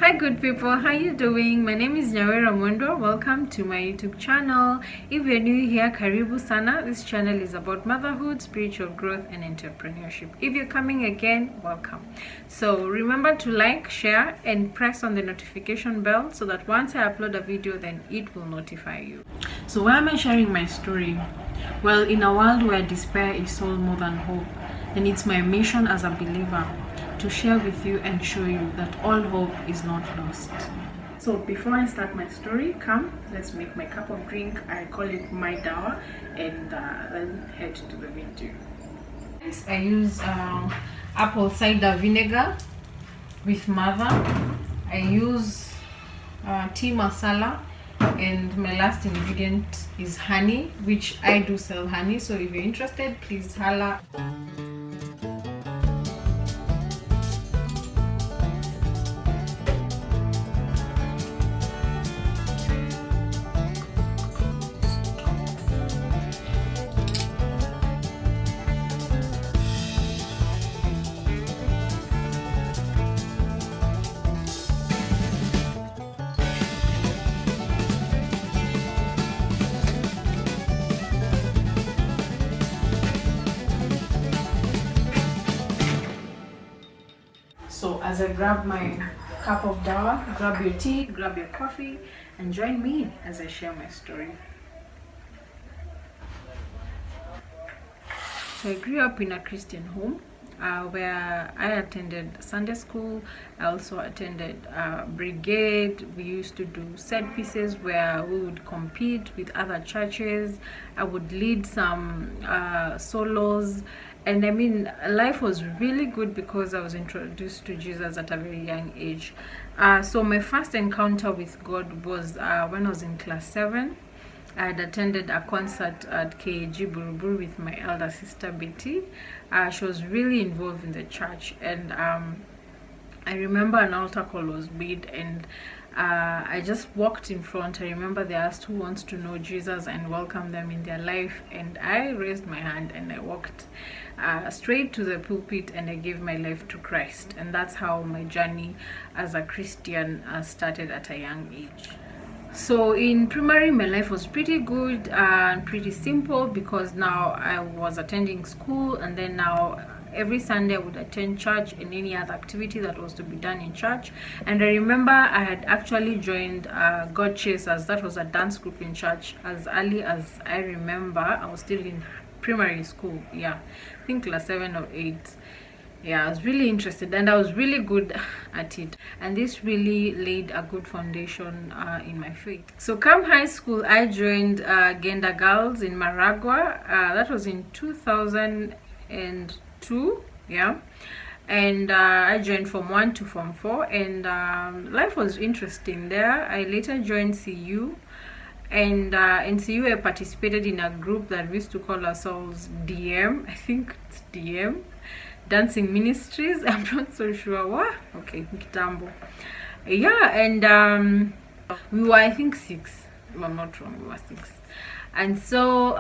my good people, how you doing? My name is Nyawera Mondo. Welcome to my YouTube channel. If you're new here, karibu sana. This channel is about motherhood, spiritual growth and entrepreneurship. If you're coming again, welcome. So remember to like, share and press on the notification bell so that once I upload a video, then it will notify you. So why am I sharing my story? Well, in a world where despair is sold more than hope, then it's my mission as a believer to share with you and show you that all hope is not lost. So before I start my story, come, let's make my cup of drink. I call it my dawa, and then head to the video. I use apple cider vinegar with mother. I use tea masala, and my last ingredient is honey, which I do sell honey. So if you're interested, please holla. So as I grab my cup of dawa, grab your tea, grab your coffee, and join me as I share my story. So I grew up in a Christian home where I attended Sunday school. I also attended brigade. We used to do set pieces where we would compete with other churches. I would lead some solos. And I mean, life was really good because I was introduced to Jesus at a very young age. So my first encounter with God was when I was in class 7. I had attended a concert at KAG Buruburu with my elder sister Betty. She was really involved in the church, and I remember an altar call was made, and I just walked in front. I remember they asked who wants to know Jesus and welcome them in their life, and I raised my hand and I walked straight to the pulpit and I gave my life to Christ. And that's how my journey as a Christian started at a young age. So in primary, my life was pretty good and pretty simple because now I was attending school, and then now every Sunday I would attend church and any other activity that was to be done in church. And I remember I had actually joined God Chasers. That was a dance group in church as early as I remember. I was still in primary school, I think class 7 or 8. I was really interested and I was really good at it, and this really laid a good foundation in my faith. So come high school, I joined Genda Girls in Maragua. That was in 2002, and I joined from 1 to Form 4, and life was interesting there. I later joined CU, and in CU I participated in a group that we used to call ourselves DM. I think it's DM, Dancing Ministries. I'm not so sure. What? Okay, Kitambo. And we were, I think, 6. If I'm not wrong, we were 6. And so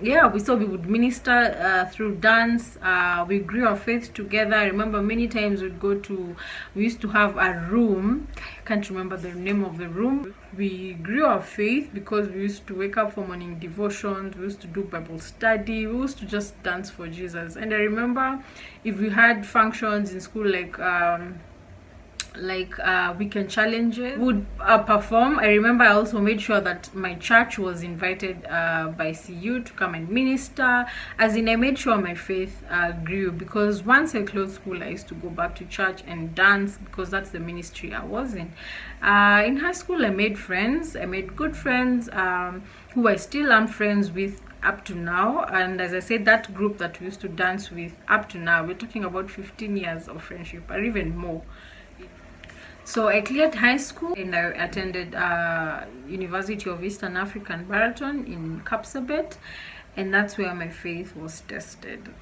we would minister through dance. We grew our faith together. I remember many times we used to have a room. I can't remember the name of the room. We grew our faith because we used to wake up for morning devotions. We used to do Bible study. We used to just dance for Jesus. And I remember if we had functions in school like weekend challenges, would perform. I remember I also made sure that my church was invited by CU to come and minister. As in, I made sure my faith grew, because once I closed school I used to go back to church and dance because that's the ministry I was in. In high school I made friends. I made good friends who I still am friends with up to now. And as I said, that group that we used to dance with up to now, we're talking about 15 years of friendship or even more. So I cleared high school and I attended University of Eastern African Baraton in Kapsabet, and that's where my faith was tested.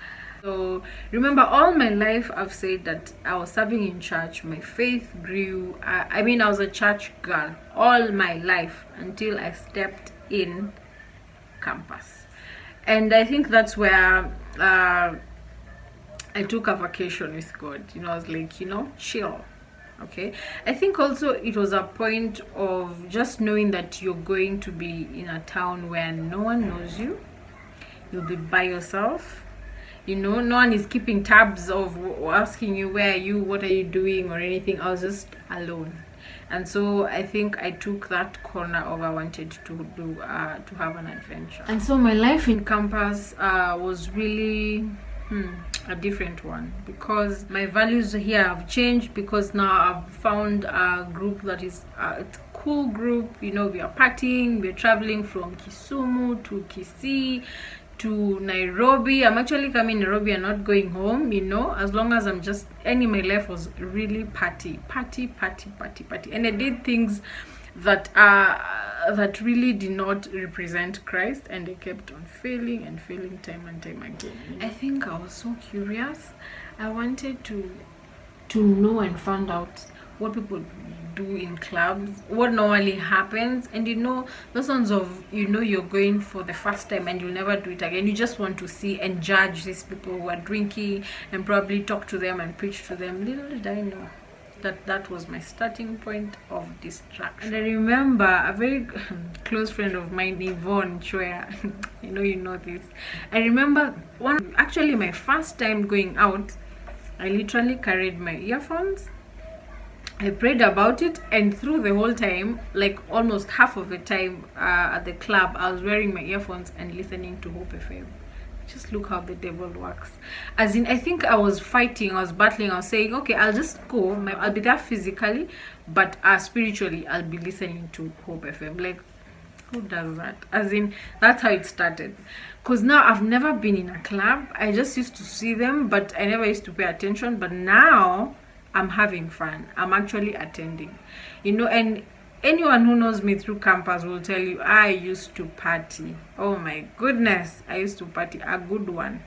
So remember, all my life I've said that I was serving in church. My faith grew. I was a church girl all my life until I stepped in campus, and I think that's where I took a vacation with God. I was like, chill. Okay, I think also it was a point of just knowing that you're going to be in a town where no one knows you. You'll be by yourself. No one is keeping tabs of asking you where are you, what are you doing, or anything. I was just alone. And so I think I took that corner of I wanted to do to have an adventure. And so my life in campus was really a different one, because my values here have changed, because now I've found a group that is a cool group. We are partying, we're traveling from Kisumu to Kisii to Nairobi. I'm actually coming Nairobi and not going home, as long as I'm just my life was really party, and I did things that really did not represent Christ, and I kept on failing time and time again. I think I was so curious. I wanted to know and find out what people do in clubs, what normally happens. And those ones of you're going for the first time and you'll never do it again. You just want to see and judge these people who are drinking and probably talk to them and preach to them. Little did I know that was my starting point of distraction. And I remember a very close friend of mine, Yvonne Choya. you know this. I remember my first time going out, I literally carried my earphones. I prayed about it, and through the whole time, like almost half of the time at the club, I was wearing my earphones and listening to Hope FM. Just look how the devil works. As in, I think I was fighting, I was battling, I was saying, okay, I'll just go. I'll be there physically, but spiritually, I'll be listening to Hope FM. Like, who does that? As in, that's how it started. Because now I've never been in a club. I just used to see them, but I never used to pay attention. But now I'm having fun. I'm actually attending. And anyone who knows me through campus will tell you I used to party. Oh my goodness, I used to party, a good one.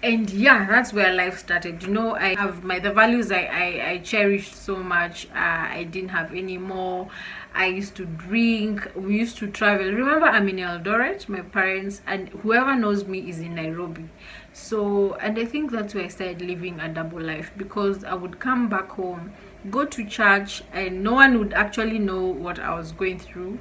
And yeah, that's where life started. I have the values I cherished so much. I didn't have any more. I used to drink. We used to travel. Remember, I'm in Eldoret. My parents and whoever knows me is in Nairobi. So, and I think that's where I started living a double life, because I would come back home, go to church, and no one would actually know what I was going through.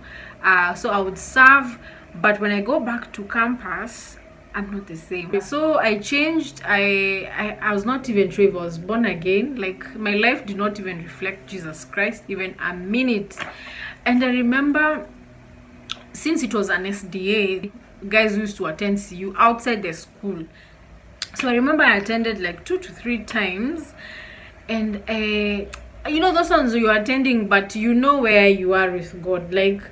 So I would serve, but when I go back to campus, I'm not the same. So I changed. I was not even sure if I was born again. Like, my life did not even reflect Jesus Christ even a minute. And I remember, since it was an SDA, guys used to attend CU outside the school. So I remember I attended like 2 to 3 times, and those ones you're attending, but where you are with God. Like,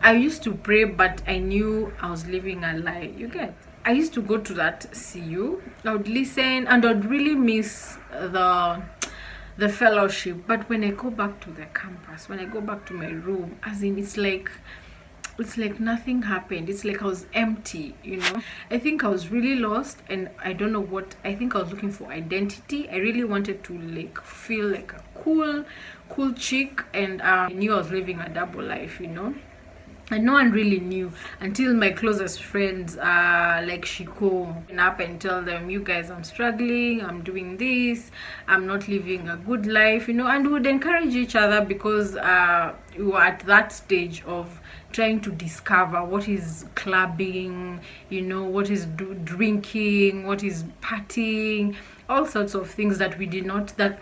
I used to pray, but I knew I was living a lie. You get? I used to go to that CU. I would listen, and I'd really miss the fellowship. But when I go back to the campus, when I go back to my room, as in, it's like nothing happened. It's like I was empty. I think I was really lost, and I don't know what. I think I was looking for identity. I really wanted to like feel like a cool chick, and I knew I was living a double life, and no one really knew until my closest friends like Shiko up and tell them, you guys, I'm struggling, I'm doing this, I'm not living a good life, and would encourage each other, because we were at that stage of trying to discover what is clubbing, what is drinking, what is partying, all sorts of things that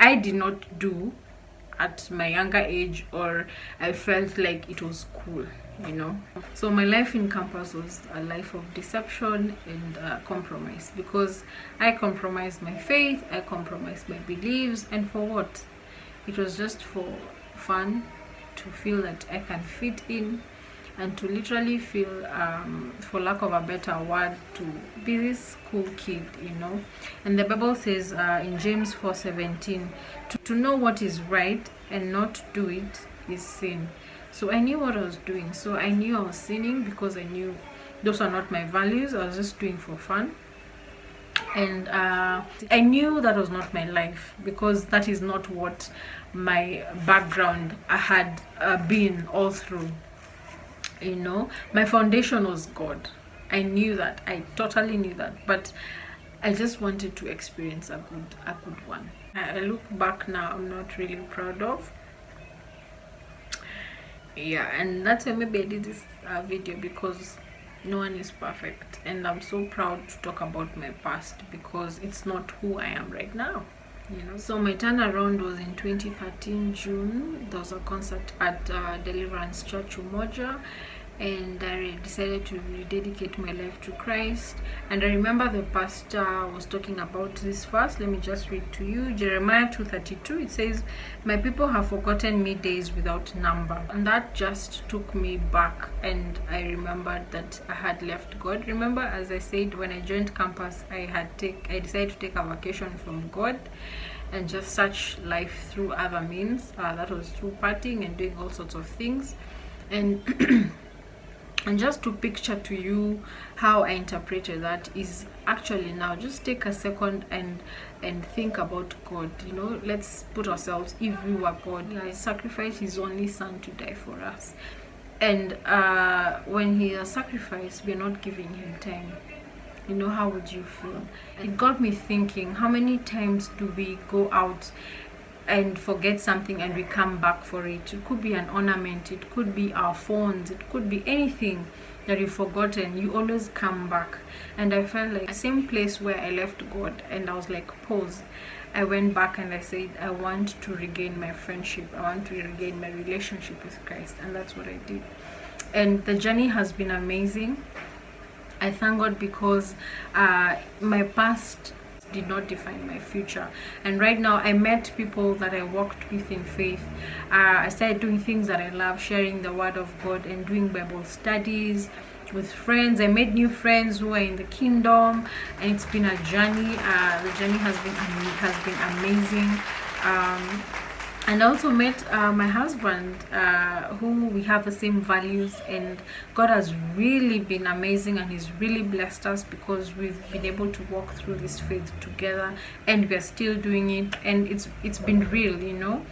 I did not do at my younger age, or I felt like it was cool. So my life in campus was a life of deception and compromise, because I compromised my faith, I compromised my beliefs, and for what? It was just for fun, to feel that I can fit in, and to literally feel, for lack of a better word, to be this cool kid. And the Bible says in James 4:17, to know what is right and not do it is sin. So I knew what I was doing. So I knew I was sinning, because I knew those are not my values. I was just doing for fun. And I knew that was not my life, because that is not what my background had been all through. My foundation was God. I knew that. I totally knew that. But I just wanted to experience a good one. I look back now, I'm not really proud of. Yeah, and that's why maybe I did this video, because no one is perfect, and I'm so proud to talk about my past because it's not who I am right now. So my turnaround was in 2013 June. There was a concert at Deliverance Church Umoja, and I decided to rededicate my life to Christ. And I remember the pastor was talking about this verse. Let me just read to you. Jeremiah 2:32. It says, "My people have forgotten me days without number." And that just took me back, and I remembered that I had left God. Remember, as I said, when I joined campus, I decided to take a vacation from God and just search life through other means. That was through partying and doing all sorts of things. And and just to picture to you how I interpreted that is actually, now just take a second and think about God. Let's put ourselves, if we were God, He sacrificed His only Son to die for us, and when He has sacrificed, we're not giving Him time. How would you feel? It got me thinking, how many times do we go out and forget something and we come back for it? It could be an ornament, it could be our phones, it could be anything that you've forgotten. You always come back. And I felt like the same place where I left God, and I was like, pause. I went back and I said, I want to regain my friendship, I want to regain my relationship with Christ, and that's what I did. And the journey has been amazing. I thank God because my past did not define my future, and right now I met people that I walked with in faith. I started doing things that I love, sharing the word of God and doing Bible studies with friends. I made new friends who are in the kingdom, and it's been a journey. The journey has been amazing. And I also met my husband, who we have the same values, and God has really been amazing, and He's really blessed us because we've been able to walk through this faith together, and we're still doing it, and it's been real.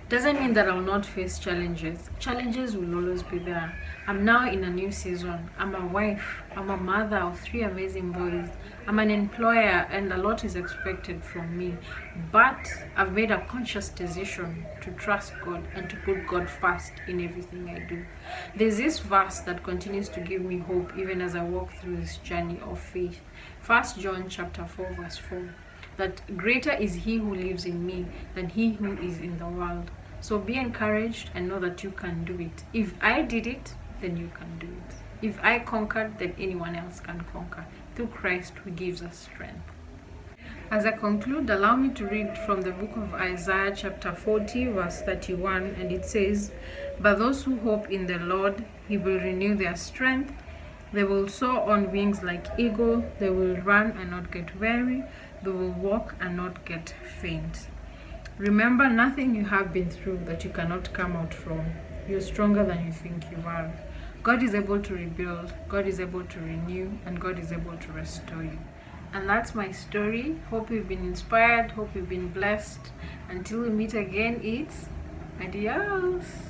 Doesn't mean that I'll not face challenges. Challenges will always be there. I'm now in a new season. I'm a wife. I'm a mother of 3 amazing boys. I'm an employer, and a lot is expected from me. But I've made a conscious decision to trust God and to put God first in everything I do. There's this verse that continues to give me hope even as I walk through this journey of faith. 1 John chapter 4 verse 4. That greater is He who lives in me than he who is in the world. So be encouraged and know that you can do it. If I did it, then you can do it. If I conquered, then anyone else can conquer. Through Christ who gives us strength. As I conclude, allow me to read from the book of Isaiah chapter 40 verse 31, and it says, "But those who hope in the Lord, He will renew their strength. They will soar on wings like eagle. They will run and not get weary. They will walk and not get faint." Remember, nothing you have been through that you cannot come out from. You're stronger than you think you are. God is able to rebuild, God is able to renew, and God is able to restore you. And that's my story. Hope you've been inspired, hope you've been blessed. Until we meet again, it's adios.